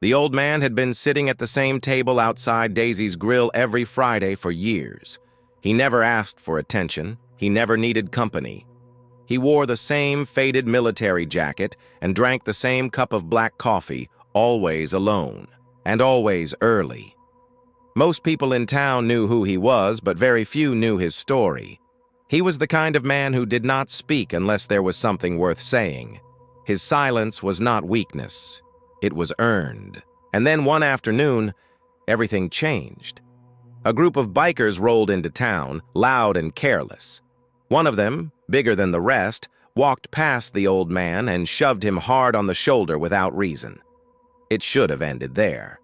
The old man had been sitting at the same table outside Daisy's Grill every Friday for years. He never asked for attention. He never needed company. He wore the same faded military jacket and drank the same cup of black coffee, always alone, and always early. Most people in town knew who he was, but very few knew his story. He was the kind of man who did not speak unless there was something worth saying. His silence was not weakness. It was earned. And then one afternoon, everything changed. A group of bikers rolled into town, loud and careless. One of them, bigger than the rest, walked past the old man and shoved him hard on the shoulder without reason. It should have ended there.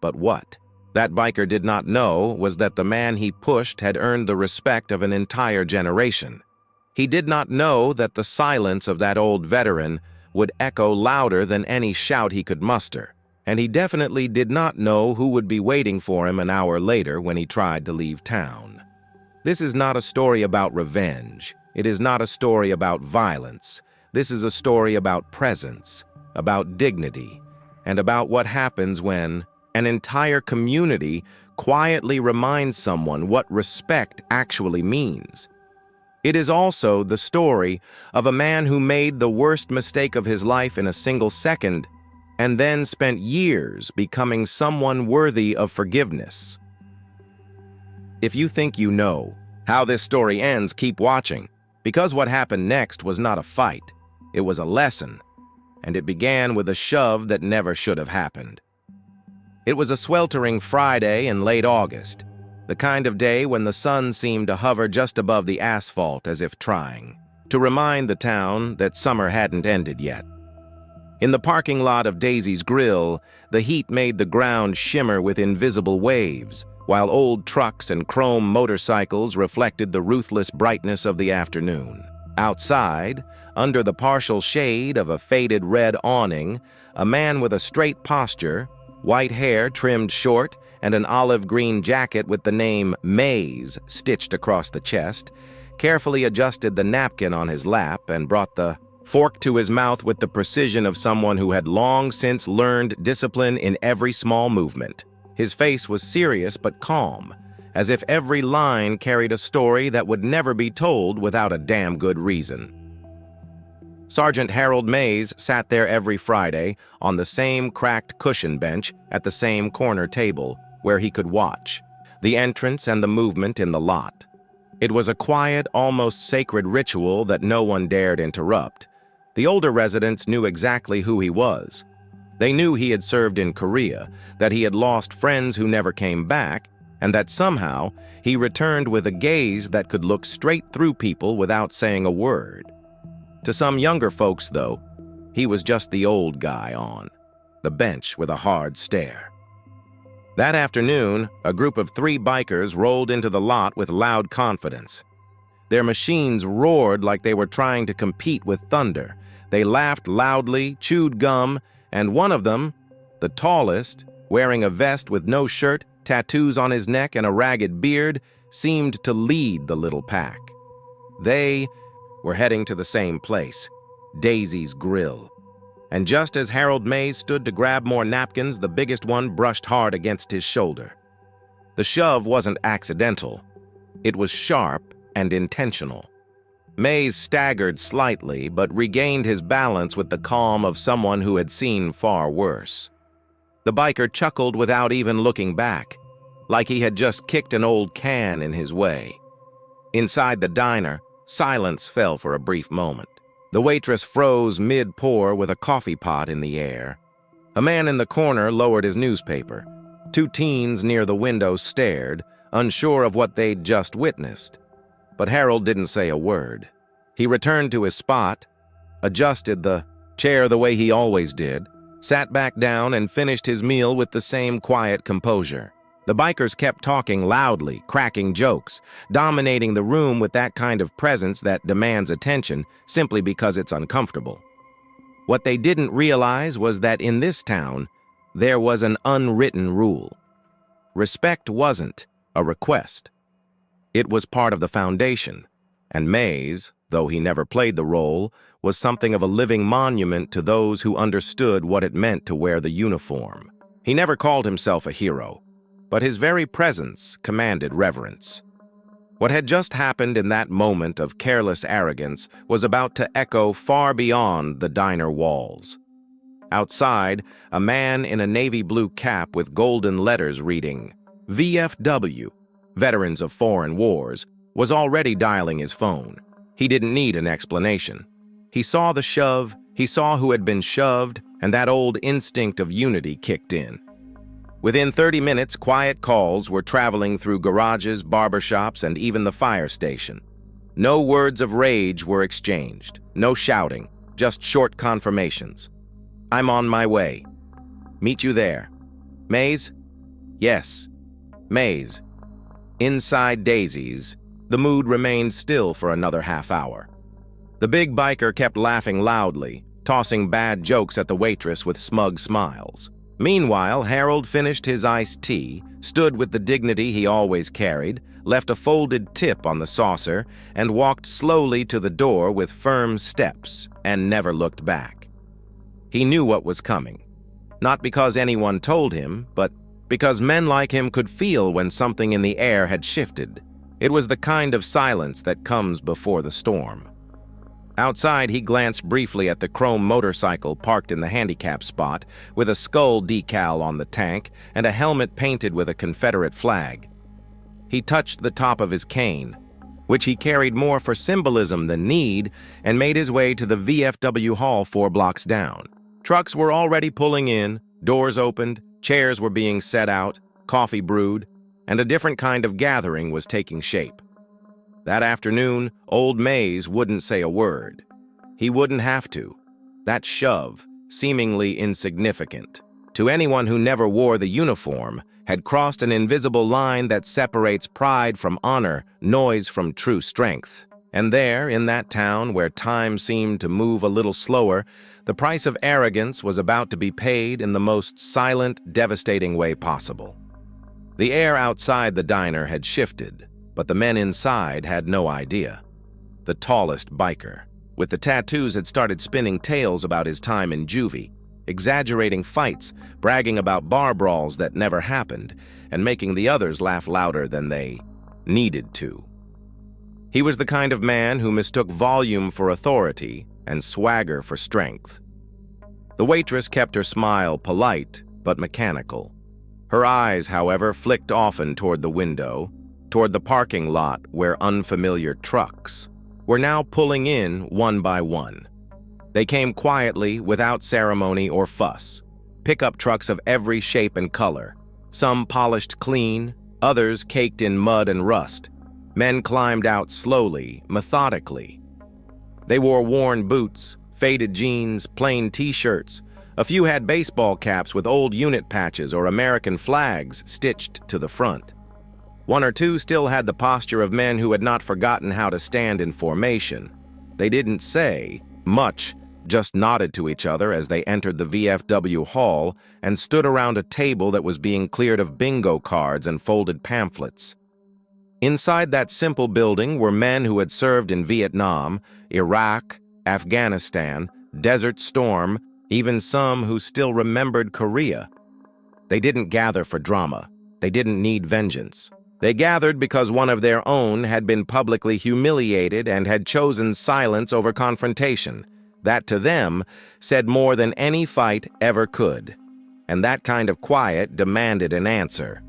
But what that biker did not know was that the man he pushed had earned the respect of an entire generation. He did not know that the silence of that old veteran would echo louder than any shout he could muster, and he definitely did not know who would be waiting for him an hour later when he tried to leave town. This is not a story about revenge. It is not a story about violence. This is a story about presence, about dignity, and about what happens when an entire community quietly reminds someone what respect actually means. It is also the story of a man who made the worst mistake of his life in a single second and then spent years becoming someone worthy of forgiveness. If you think you know how this story ends, keep watching, because what happened next was not a fight. It was a lesson, and it began with a shove that never should have happened. It was a sweltering Friday in late August, the kind of day when the sun seemed to hover just above the asphalt as if trying to remind the town that summer hadn't ended yet. In the parking lot of Daisy's Grill, the heat made the ground shimmer with invisible waves, while old trucks and chrome motorcycles reflected the ruthless brightness of the afternoon. Outside, under the partial shade of a faded red awning, a man with a straight posture, white hair trimmed short, and an olive green jacket with the name Mays stitched across the chest, carefully adjusted the napkin on his lap and brought the fork to his mouth with the precision of someone who had long since learned discipline in every small movement. His face was serious but calm, as if every line carried a story that would never be told without a damn good reason. Sergeant Harold Mays sat there every Friday on the same cracked cushion bench at the same corner table where he could watch the entrance and the movement in the lot. It was a quiet, almost sacred ritual that no one dared interrupt. The older residents knew exactly who he was. They knew he had served in Korea, that he had lost friends who never came back, and that somehow he returned with a gaze that could look straight through people without saying a word. To some younger folks, though, he was just the old guy on the bench with a hard stare. That afternoon, a group of 3 bikers rolled into the lot with loud confidence. Their machines roared like they were trying to compete with thunder. They laughed loudly, chewed gum, and one of them, the tallest, wearing a vest with no shirt, tattoos on his neck, and a ragged beard, seemed to lead the little pack. They were heading to the same place, Daisy's Grill. And just as Harold Mays stood to grab more napkins, the biggest one brushed hard against his shoulder. The shove wasn't accidental. It was sharp and intentional. Mays staggered slightly, but regained his balance with the calm of someone who had seen far worse. The biker chuckled without even looking back, like he had just kicked an old can in his way. Inside the diner, silence fell for a brief moment. The waitress froze mid-pour with a coffee pot in the air. A man in the corner lowered his newspaper. 2 teens near the window stared, unsure of what they'd just witnessed. But Harold didn't say a word. He returned to his spot, adjusted the chair the way he always did, sat back down and finished his meal with the same quiet composure. The bikers kept talking loudly, cracking jokes, dominating the room with that kind of presence that demands attention simply because it's uncomfortable. What they didn't realize was that in this town, there was an unwritten rule. Respect wasn't a request. It was part of the foundation. And Mays, though he never played the role, was something of a living monument to those who understood what it meant to wear the uniform. He never called himself a hero, but his very presence commanded reverence. What had just happened in that moment of careless arrogance was about to echo far beyond the diner walls. Outside, a man in a navy blue cap with golden letters reading, VFW, Veterans of Foreign Wars, was already dialing his phone. He didn't need an explanation. He saw the shove, he saw who had been shoved, and that old instinct of unity kicked in. Within 30 minutes, quiet calls were traveling through garages, barbershops, and even the fire station. No words of rage were exchanged, no shouting, just short confirmations. I'm on my way. Meet you there. Mays? Yes. Mays. Inside Daisy's, the mood remained still for another half hour. The big biker kept laughing loudly, tossing bad jokes at the waitress with smug smiles. Meanwhile, Harold finished his iced tea, stood with the dignity he always carried, left a folded tip on the saucer, and walked slowly to the door with firm steps, and never looked back. He knew what was coming. Not because anyone told him, but because men like him could feel when something in the air had shifted. It was the kind of silence that comes before the storm. Outside, he glanced briefly at the chrome motorcycle parked in the handicap spot, with a skull decal on the tank and a helmet painted with a Confederate flag. He touched the top of his cane, which he carried more for symbolism than need, and made his way to the VFW hall 4 blocks down. Trucks were already pulling in, doors opened, chairs were being set out, coffee brewed, and a different kind of gathering was taking shape. That afternoon, old Mays wouldn't say a word. He wouldn't have to. That shove, seemingly insignificant, to anyone who never wore the uniform, had crossed an invisible line that separates pride from honor, noise from true strength. And there, in that town where time seemed to move a little slower, the price of arrogance was about to be paid in the most silent, devastating way possible. The air outside the diner had shifted, but the men inside had no idea. The tallest biker, with the tattoos, had started spinning tales about his time in juvie, exaggerating fights, bragging about bar brawls that never happened, and making the others laugh louder than they needed to. He was the kind of man who mistook volume for authority and swagger for strength. The waitress kept her smile polite but mechanical. Her eyes, however, flicked often toward the window, toward the parking lot where unfamiliar trucks were now pulling in one by one. They came quietly, without ceremony or fuss. Pickup trucks of every shape and color, some polished clean, others caked in mud and rust. Men climbed out slowly, methodically. They wore worn boots, faded jeans, plain t-shirts. A few had baseball caps with old unit patches or American flags stitched to the front. One or two still had the posture of men who had not forgotten how to stand in formation. They didn't say much, just nodded to each other as they entered the VFW hall and stood around a table that was being cleared of bingo cards and folded pamphlets. Inside that simple building were men who had served in Vietnam, Iraq, Afghanistan, Desert Storm, even some who still remembered Korea. They didn't gather for drama. They didn't need vengeance. They gathered because one of their own had been publicly humiliated and had chosen silence over confrontation. That, to them, said more than any fight ever could. And that kind of quiet demanded an answer.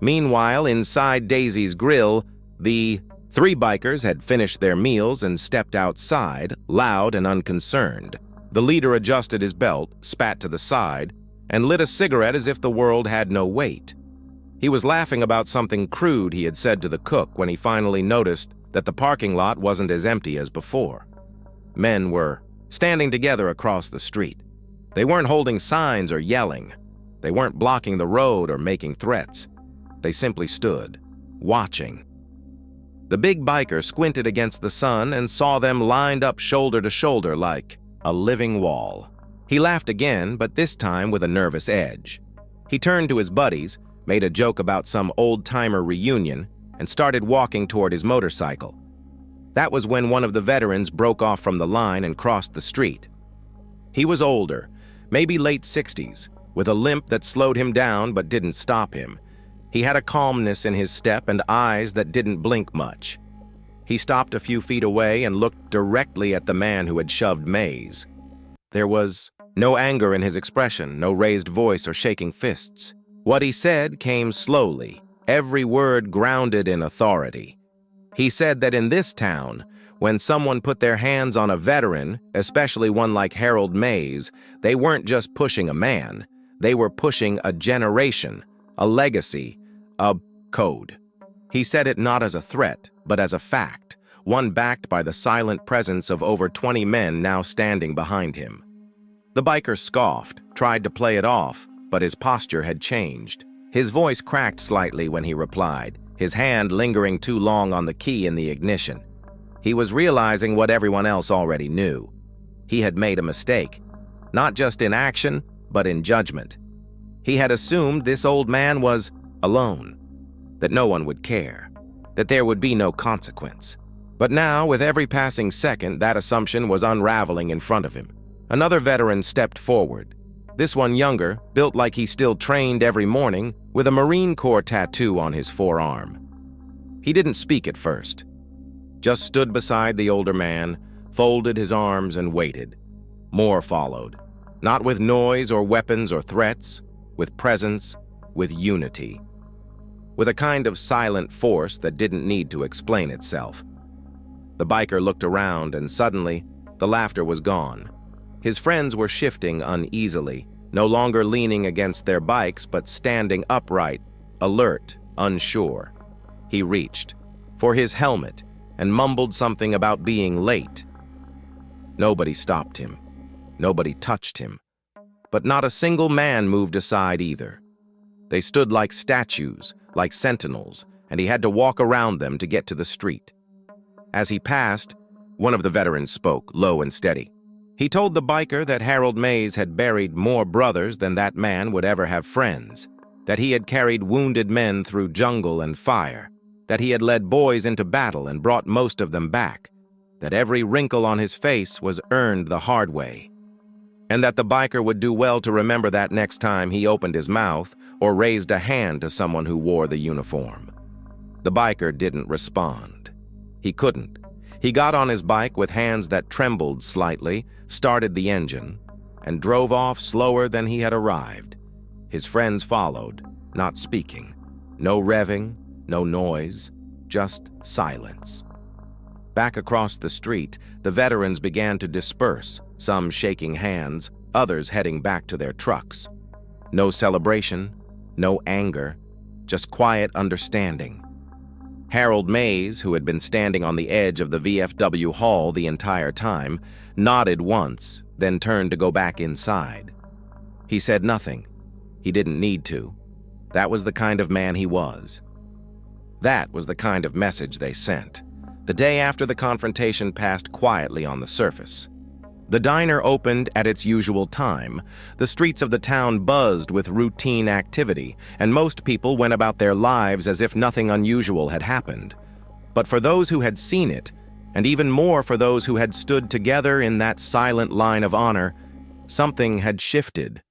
Meanwhile, inside Daisy's Grill, the 3 bikers had finished their meals and stepped outside, loud and unconcerned. The leader adjusted his belt, spat to the side, and lit a cigarette as if the world had no weight. He was laughing about something crude he had said to the cook when he finally noticed that the parking lot wasn't as empty as before. Men were standing together across the street. They weren't holding signs or yelling. They weren't blocking the road or making threats. They simply stood, watching. The big biker squinted against the sun and saw them lined up shoulder to shoulder like a living wall. He laughed again, but this time with a nervous edge. He turned to his buddies, made a joke about some old-timer reunion, and started walking toward his motorcycle. That was when one of the veterans broke off from the line and crossed the street. He was older, maybe late 60s, with a limp that slowed him down but didn't stop him. He had a calmness in his step and eyes that didn't blink much. He stopped a few feet away and looked directly at the man who had shoved Mays. There was no anger in his expression, no raised voice or shaking fists. What he said came slowly, every word grounded in authority. He said that in this town, when someone put their hands on a veteran, especially one like Harold Mays, they weren't just pushing a man, they were pushing a generation, a legacy, a code. He said it not as a threat, but as a fact, one backed by the silent presence of over 20 men now standing behind him. The biker scoffed, tried to play it off, but his posture had changed. His voice cracked slightly when he replied, his hand lingering too long on the key in the ignition. He was realizing what everyone else already knew. He had made a mistake, not just in action, but in judgment. He had assumed this old man was alone, that no one would care, that there would be no consequence. But now, with every passing second, that assumption was unraveling in front of him. Another veteran stepped forward. This one younger, built like he still trained every morning, with a Marine Corps tattoo on his forearm. He didn't speak at first, just stood beside the older man, folded his arms and waited. More followed, not with noise or weapons or threats, with presence, with unity, with a kind of silent force that didn't need to explain itself. The biker looked around and suddenly, the laughter was gone. His friends were shifting uneasily, no longer leaning against their bikes but standing upright, alert, unsure. He reached for his helmet and mumbled something about being late. Nobody stopped him. Nobody touched him. But not a single man moved aside either. They stood like statues, like sentinels, and he had to walk around them to get to the street. As he passed, one of the veterans spoke, low and steady. He told the biker that Harold Mays had buried more brothers than that man would ever have friends, that he had carried wounded men through jungle and fire, that he had led boys into battle and brought most of them back, that every wrinkle on his face was earned the hard way, and that the biker would do well to remember that next time he opened his mouth or raised a hand to someone who wore the uniform. The biker didn't respond. He couldn't. He got on his bike with hands that trembled slightly, started the engine, and drove off slower than he had arrived. His friends followed, not speaking. No revving, no noise, just silence. Back across the street, the veterans began to disperse, some shaking hands, others heading back to their trucks. No celebration, no anger, just quiet understanding. Harold Mays, who had been standing on the edge of the VFW hall the entire time, nodded once, then turned to go back inside. He said nothing. He didn't need to. That was the kind of man he was. That was the kind of message they sent. The day after the confrontation passed quietly on the surface. The diner opened at its usual time. The streets of the town buzzed with routine activity, and most people went about their lives as if nothing unusual had happened. But for those who had seen it, and even more for those who had stood together in that silent line of honor, something had shifted.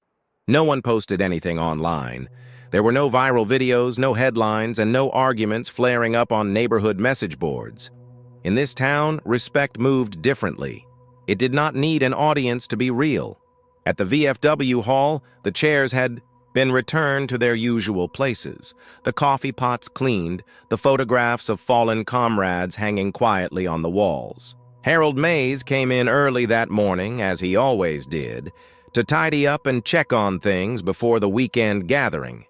No one posted anything online. There were no viral videos, no headlines, and no arguments flaring up on neighborhood message boards. In this town, respect moved differently. It did not need an audience to be real. At the VFW hall, the chairs had been returned to their usual places, the coffee pots cleaned, the photographs of fallen comrades hanging quietly on the walls. Harold Mays came in early that morning, as he always did, to tidy up and check on things before the weekend gathering.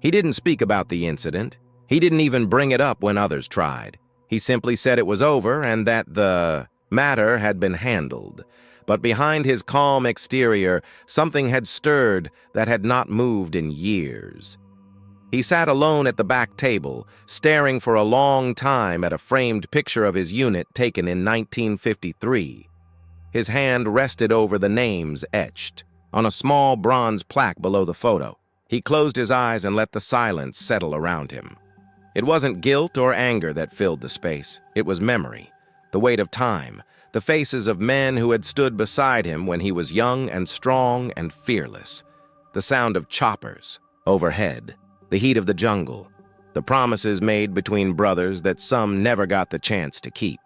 He didn't speak about the incident. He didn't even bring it up when others tried. He simply said it was over and that the matter had been handled. But behind his calm exterior, something had stirred that had not moved in years. He sat alone at the back table, staring for a long time at a framed picture of his unit taken in 1953. His hand rested over the names etched on a small bronze plaque below the photo. He closed his eyes and let the silence settle around him. It wasn't guilt or anger that filled the space. It was memory. the weight of time, the faces of men who had stood beside him when he was young and strong and fearless, the sound of choppers overhead, the heat of the jungle, the promises made between brothers that some never got the chance to keep.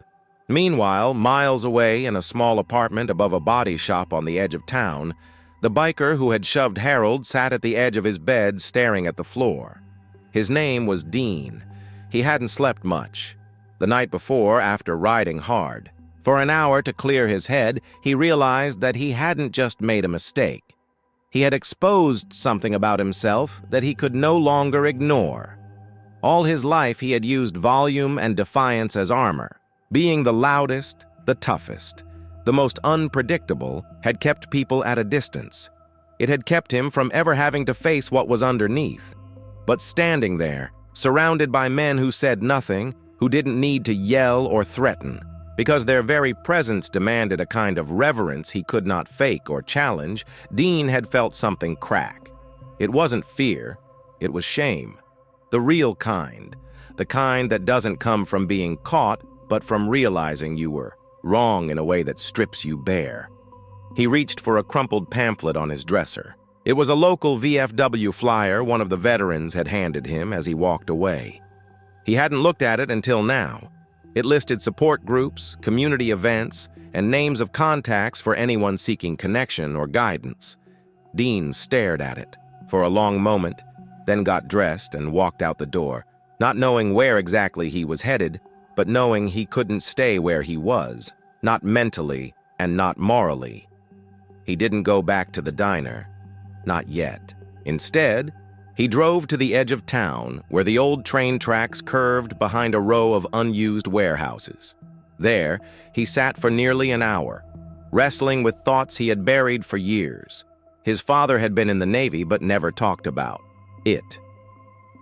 Meanwhile, miles away in a small apartment above a body shop on the edge of town, the biker who had shoved Harold sat at the edge of his bed staring at the floor. His name was Dean. He hadn't slept much. The night before, after riding hard, for an hour to clear his head, he realized that he hadn't just made a mistake. He had exposed something about himself that he could no longer ignore. All his life he had used volume and defiance as armor. Being the loudest, the toughest, the most unpredictable had kept people at a distance. It had kept him from ever having to face what was underneath. But standing there, surrounded by men who said nothing, who didn't need to yell or threaten, because their very presence demanded a kind of reverence he could not fake or challenge, Dean had felt something crack. It wasn't fear, it was shame. The real kind, the kind that doesn't come from being caught, but from realizing you were wrong in a way that strips you bare. He reached for a crumpled pamphlet on his dresser. It was a local VFW flyer one of the veterans had handed him as he walked away. He hadn't looked at it until now. It listed support groups, community events, and names of contacts for anyone seeking connection or guidance. Dean stared at it for a long moment, then got dressed and walked out the door, not knowing where exactly he was headed, but knowing he couldn't stay where he was, not mentally and not morally. He didn't go back to the diner, not yet. Instead, he drove to the edge of town where the old train tracks curved behind a row of unused warehouses. There, he sat for nearly an hour, wrestling with thoughts he had buried for years. His father had been in the Navy but never talked about it.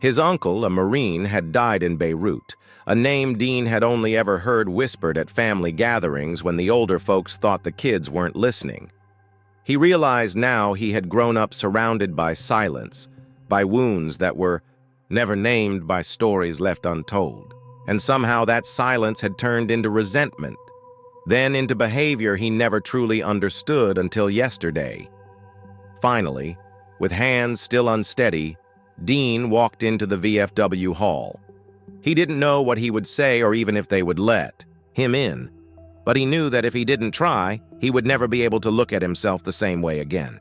His uncle, a Marine, had died in Beirut, a name Dean had only ever heard whispered at family gatherings when the older folks thought the kids weren't listening. He realized now he had grown up surrounded by silence, by wounds that were never named, by stories left untold. And somehow that silence had turned into resentment, then into behavior he never truly understood until yesterday. Finally, with hands still unsteady, Dean walked into the VFW hall. He didn't know what he would say or even if they would let him in, but he knew that if he didn't try, he would never be able to look at himself the same way again.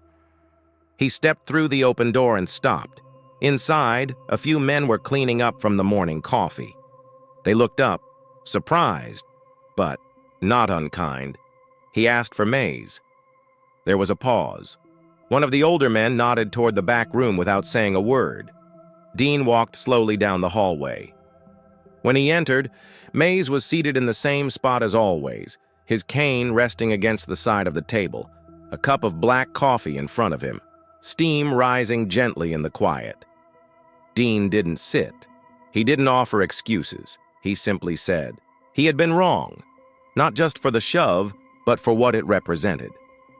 He stepped through the open door and stopped. Inside, a few men were cleaning up from the morning coffee. They looked up, surprised, but not unkind. He asked for Mays. There was a pause. One of the older men nodded toward the back room without saying a word. Dean walked slowly down the hallway. When he entered, Mays was seated in the same spot as always, his cane resting against the side of the table, a cup of black coffee in front of him, steam rising gently in the quiet. Dean didn't sit. He didn't offer excuses. He simply said he had been wrong, not just for the shove, but for what it represented,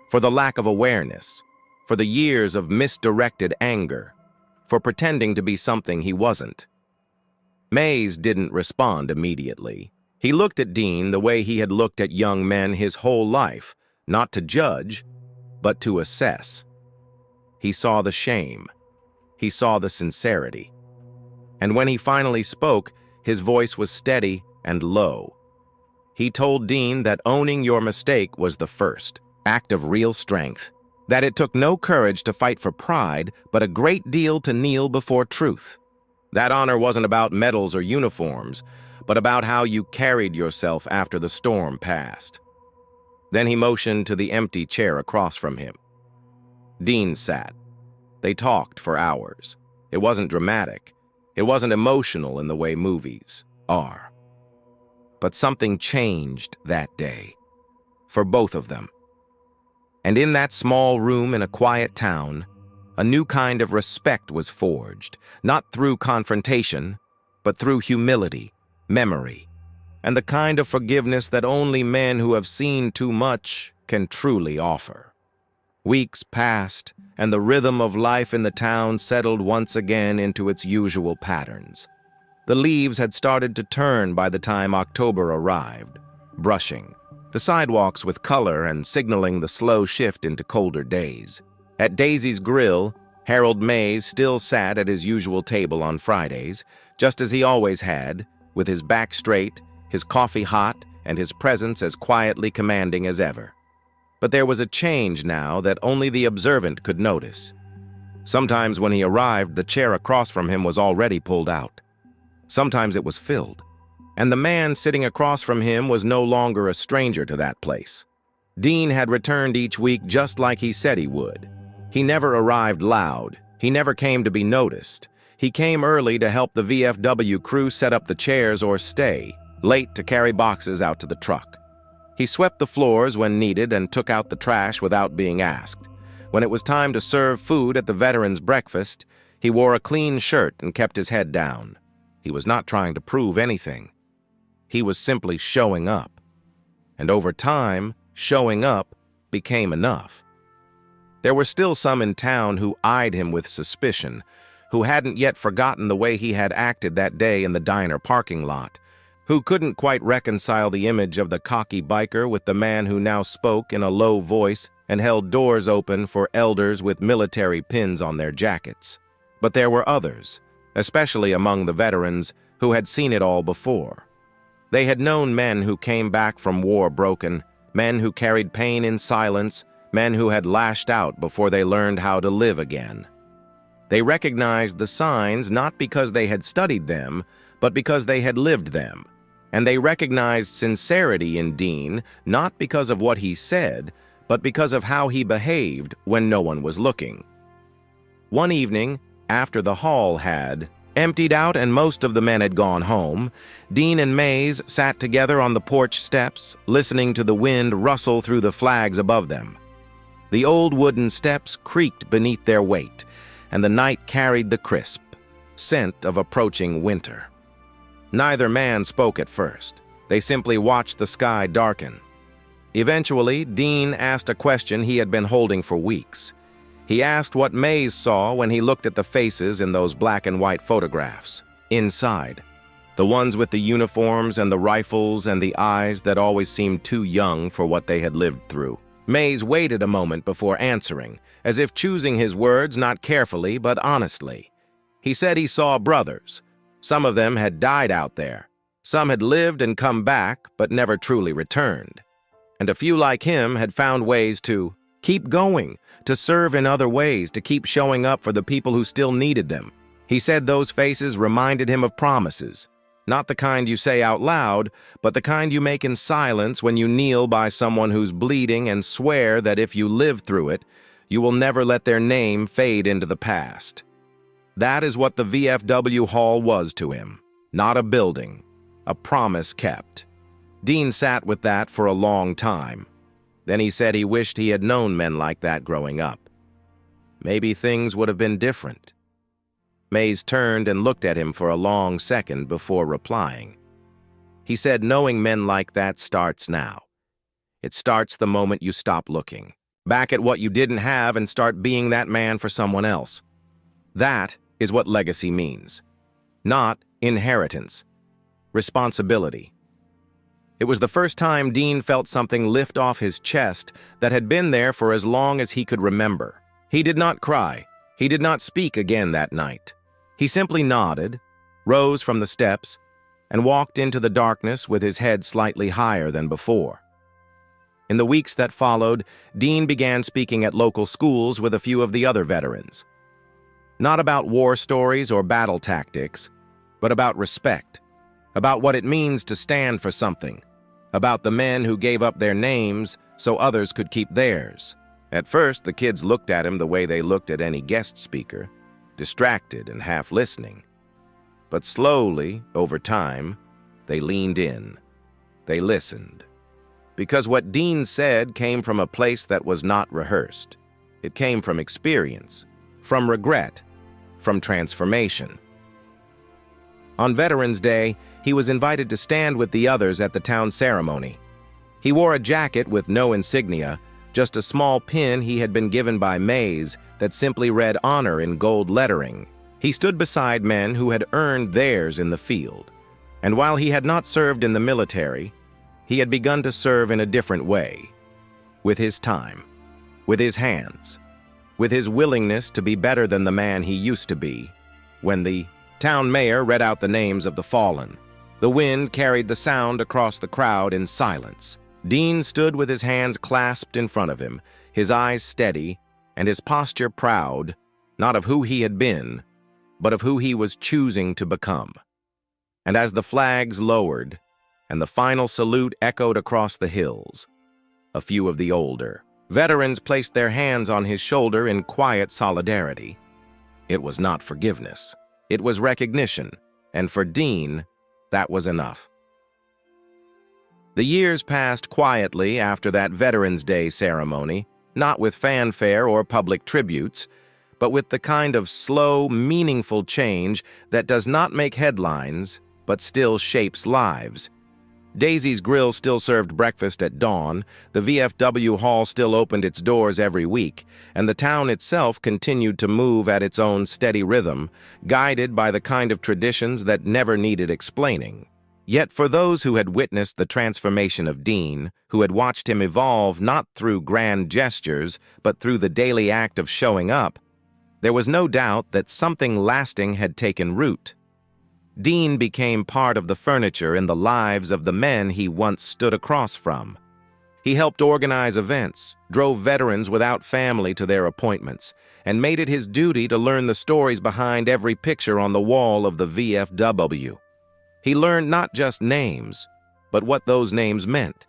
for the lack of awareness, for the years of misdirected anger, for pretending to be something he wasn't. Mays didn't respond immediately. He looked at Dean the way he had looked at young men his whole life, not to judge, but to assess. He saw the shame. He saw the sincerity. And when he finally spoke, his voice was steady and low. He told Dean that owning your mistake was the first act of real strength, that it took no courage to fight for pride, but a great deal to kneel before truth. That honor wasn't about medals or uniforms, but about how you carried yourself after the storm passed. Then he motioned to the empty chair across from him. Dean sat. They talked for hours. It wasn't dramatic. It wasn't emotional in the way movies are. But something changed that day, for both of them. And in that small room in a quiet town, a new kind of respect was forged, not through confrontation, but through humility, memory, and the kind of forgiveness that only men who have seen too much can truly offer. Weeks passed, and the rhythm of life in the town settled once again into its usual patterns. The leaves had started to turn by the time October arrived, brushing, the sidewalks with color and signaling the slow shift into colder days. At Daisy's Grill, Harold Mays still sat at his usual table on Fridays, just as he always had, with his back straight, his coffee hot, and his presence as quietly commanding as ever. But there was a change now that only the observant could notice. Sometimes when he arrived, the chair across from him was already pulled out. Sometimes it was filled, and the man sitting across from him was no longer a stranger to that place. Dean had returned each week just like he said he would. He never arrived loud. He never came to be noticed. He came early to help the VFW crew set up the chairs or stay, late to carry boxes out to the truck. He swept the floors when needed and took out the trash without being asked. When it was time to serve food at the veterans' breakfast, he wore a clean shirt and kept his head down. He was not trying to prove anything. He was simply showing up. And over time, showing up became enough. There were still some in town who eyed him with suspicion, who hadn't yet forgotten the way he had acted that day in the diner parking lot, who couldn't quite reconcile the image of the cocky biker with the man who now spoke in a low voice and held doors open for elders with military pins on their jackets. But there were others, especially among the veterans, who had seen it all before. They had known men who came back from war broken, men who carried pain in silence, men who had lashed out before they learned how to live again. They recognized the signs not because they had studied them, but because they had lived them. And they recognized sincerity in Dean not because of what he said, but because of how he behaved when no one was looking. One evening, after the hall had emptied out and most of the men had gone home, Dean and Mays sat together on the porch steps, listening to the wind rustle through the flags above them. The old wooden steps creaked beneath their weight, and the night carried the crisp scent of approaching winter. Neither man spoke at first. They simply watched the sky darken. Eventually, Dean asked a question he had been holding for weeks. He asked what Mays saw when he looked at the faces in those black and white photographs. Inside, the ones with the uniforms and the rifles and the eyes that always seemed too young for what they had lived through. Mays waited a moment before answering, as if choosing his words not carefully but honestly. He said he saw brothers. Some of them had died out there. Some had lived and come back but never truly returned. And a few like him had found ways to keep going, to serve in other ways, to keep showing up for the people who still needed them. He said those faces reminded him of promises. Not the kind you say out loud, but the kind you make in silence when you kneel by someone who's bleeding and swear that if you live through it, you will never let their name fade into the past. That is what the VFW Hall was to him. Not a building, a promise kept. Dean sat with that for a long time. Then he said he wished he had known men like that growing up. Maybe things would have been different. Mays turned and looked at him for a long second before replying. He said knowing men like that starts now. It starts the moment you stop looking back at what you didn't have and start being that man for someone else. That is what legacy means. Not inheritance. Responsibility. It was the first time Dean felt something lift off his chest that had been there for as long as he could remember. He did not cry. He did not speak again that night. He simply nodded, rose from the steps, and walked into the darkness with his head slightly higher than before. In the weeks that followed, Dean began speaking at local schools with a few of the other veterans. Not about war stories or battle tactics, but about respect, about what it means to stand for something, about the men who gave up their names so others could keep theirs. At first, the kids looked at him the way they looked at any guest speaker, distracted and half listening. But slowly, over time, they leaned in. They listened. Because what Dean said came from a place that was not rehearsed. It came from experience, from regret, from transformation. On Veterans Day, he was invited to stand with the others at the town ceremony. He wore a jacket with no insignia, just a small pin he had been given by Mays that simply read honor in gold lettering. He stood beside men who had earned theirs in the field. And while he had not served in the military, He had begun to serve in a different way, with his time, with his hands, with his willingness to be better than the man he used to be. When the town mayor read out the names of the fallen, the wind carried the sound across the crowd in silence. Dean stood with his hands clasped in front of him, his eyes steady, and his posture proud, not of who he had been, but of who he was choosing to become. And as the flags lowered, and the final salute echoed across the hills, a few of the older veterans placed their hands on his shoulder in quiet solidarity. It was not forgiveness. It was recognition, and for Dean, that was enough. The years passed quietly after that Veterans Day ceremony, not with fanfare or public tributes, but with the kind of slow, meaningful change that does not make headlines, but still shapes lives. Daisy's Grill still served breakfast at dawn, the VFW Hall still opened its doors every week, and the town itself continued to move at its own steady rhythm, guided by the kind of traditions that never needed explaining. Yet for those who had witnessed the transformation of Dean, who had watched him evolve not through grand gestures, but through the daily act of showing up, there was no doubt that something lasting had taken root. Dean became part of the furniture in the lives of the men he once stood across from. He helped organize events, drove veterans without family to their appointments, and made it his duty to learn the stories behind every picture on the wall of the VFW. He learned not just names, but what those names meant,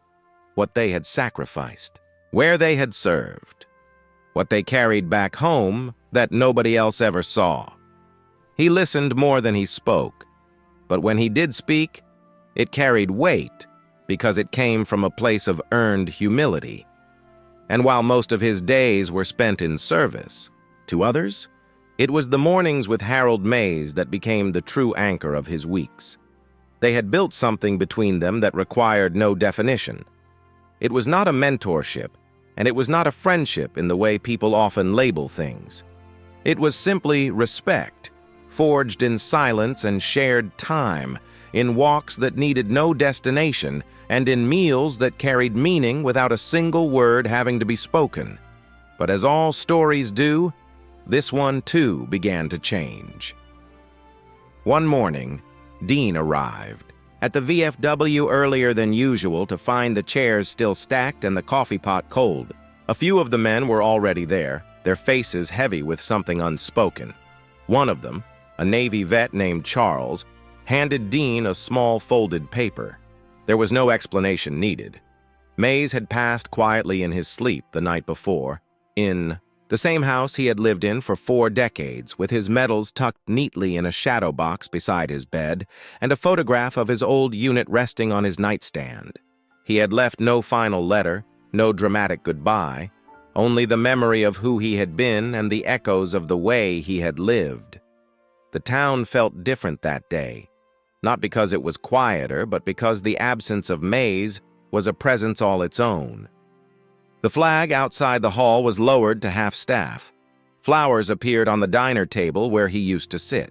what they had sacrificed, where they had served, what they carried back home that nobody else ever saw. He listened more than he spoke, but when he did speak, it carried weight because it came from a place of earned humility. And while most of his days were spent in service, to others, it was the mornings with Harold Mays that became the true anchor of his weeks. They had built something between them that required no definition. It was not a mentorship, and it was not a friendship in the way people often label things. It was simply respect, forged in silence and shared time, in walks that needed no destination, and in meals that carried meaning without a single word having to be spoken. But as all stories do, this one too began to change. One morning, Dean arrived at the VFW earlier than usual to find the chairs still stacked and the coffee pot cold. A few of the men were already there, their faces heavy with something unspoken. One of them, a Navy vet named Charles, handed Dean a small folded paper. There was no explanation needed. Mays had passed quietly in his sleep the night before, in the same house he had lived in for 4 decades, with his medals tucked neatly in a shadow box beside his bed, and a photograph of his old unit resting on his nightstand. He had left no final letter, no dramatic goodbye, only the memory of who he had been and the echoes of the way he had lived. The town felt different that day, not because it was quieter, but because the absence of Mays was a presence all its own. The flag outside the hall was lowered to half-staff. Flowers appeared on the diner table where he used to sit.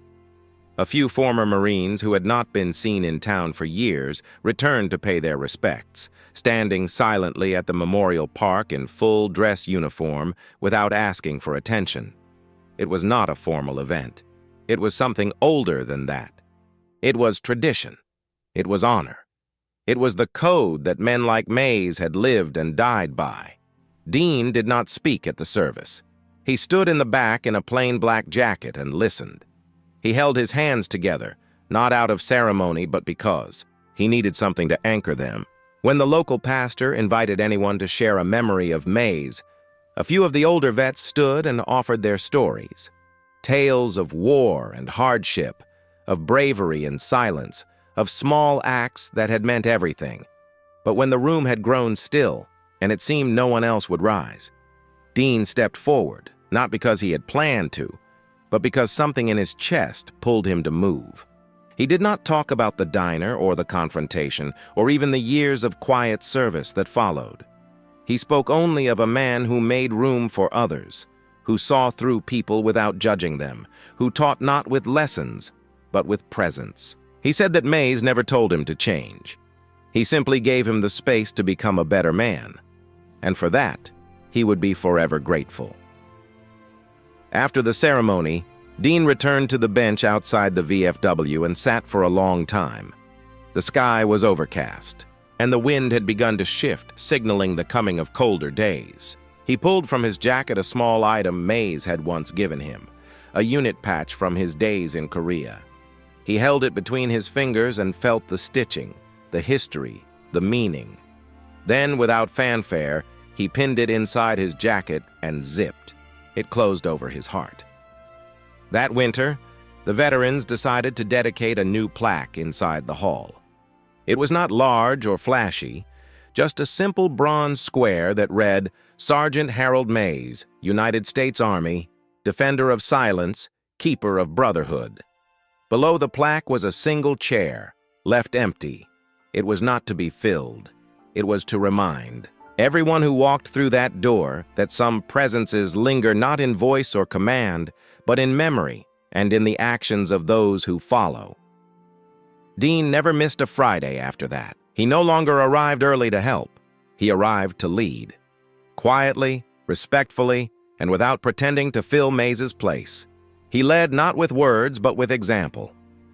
A few former Marines who had not been seen in town for years returned to pay their respects, standing silently at the memorial park in full dress uniform without asking for attention. It was not a formal event. It was something older than that. It was tradition. It was honor. It was the code that men like Mays had lived and died by. Dean did not speak at the service. He stood in the back in a plain black jacket and listened. He held his hands together, not out of ceremony but because he needed something to anchor them. When the local pastor invited anyone to share a memory of Mays, a few of the older vets stood and offered their stories. Tales of war and hardship, of bravery and silence, of small acts that had meant everything. But when the room had grown still, and it seemed no one else would rise, Dean stepped forward, not because he had planned to, but because something in his chest pulled him to move. He did not talk about the diner or the confrontation, or even the years of quiet service that followed. He spoke only of a man who made room for others, who saw through people without judging them, who taught not with lessons, but with presence. He said that Mays never told him to change. He simply gave him the space to become a better man, and for that, he would be forever grateful. After the ceremony, Dean returned to the bench outside the VFW and sat for a long time. The sky was overcast, and the wind had begun to shift, signaling the coming of colder days. He pulled from his jacket a small item Mays had once given him, a unit patch from his days in Korea. He held it between his fingers and felt the stitching, the history, the meaning. Then, without fanfare, he pinned it inside his jacket and zipped. It closed over his heart. That winter, the veterans decided to dedicate a new plaque inside the hall. It was not large or flashy, just a simple bronze square that read, Sergeant Harold Mays, United States Army, Defender of Silence, Keeper of Brotherhood. Below the plaque was a single chair, left empty. It was not to be filled. It was to remind everyone who walked through that door that some presences linger not in voice or command, but in memory and in the actions of those who follow. Dean never missed a Friday after that. He no longer arrived early to help. He arrived to lead. Quietly, respectfully, and without pretending to fill Mays's place. He led not with words, but with example.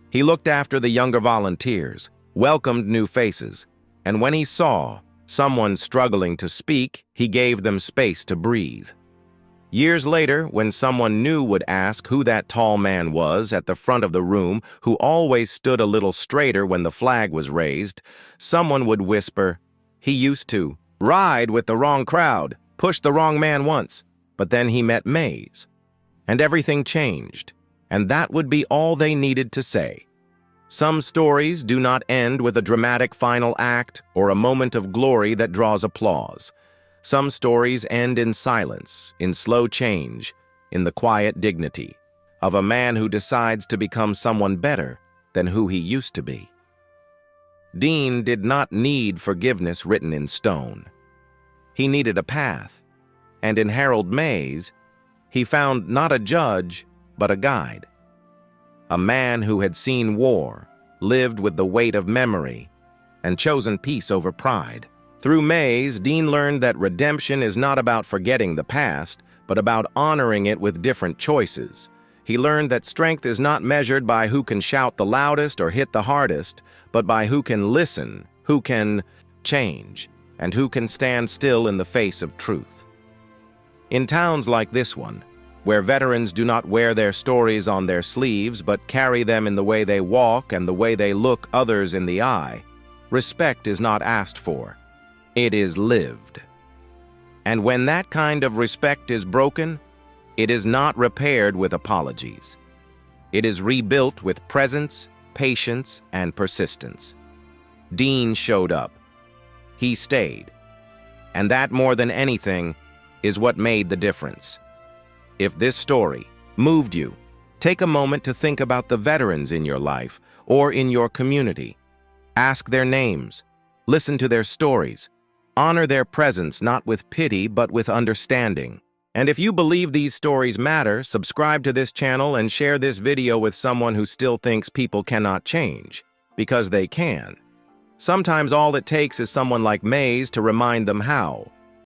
He looked after the younger volunteers, welcomed new faces, and when he saw someone struggling to speak, he gave them space to breathe. Years later, when someone new would ask who that tall man was at the front of the room who always stood a little straighter when the flag was raised, someone would whisper, "He used to ride with the wrong crowd, push the wrong man once, but then he met Mays." And everything changed, and that would be all they needed to say. Some stories do not end with a dramatic final act or a moment of glory that draws applause. Some stories end in silence, in slow change, in the quiet dignity of a man who decides to become someone better than who he used to be. Dean did not need forgiveness written in stone. He needed a path, and in Harold Mays, he found not a judge, but a guide. A man who had seen war, lived with the weight of memory, and chosen peace over pride. Through Mays, Dean learned that redemption is not about forgetting the past, but about honoring it with different choices. He learned that strength is not measured by who can shout the loudest or hit the hardest, but by who can listen, who can change, and who can stand still in the face of truth. In towns like this one, where veterans do not wear their stories on their sleeves but carry them in the way they walk and the way they look others in the eye, respect is not asked for. It is lived. And when that kind of respect is broken, it is not repaired with apologies. It is rebuilt with presence, patience, and persistence. Dean showed up. He stayed. And that, more than anything, is what made the difference. If this story moved you, take a moment to think about the veterans in your life or in your community. Ask their names. Listen to their stories. Honor their presence not with pity but with understanding. And if you believe these stories matter, subscribe to this channel and share this video with someone who still thinks people cannot change, because they can. Sometimes all it takes is someone like Mays to remind them how.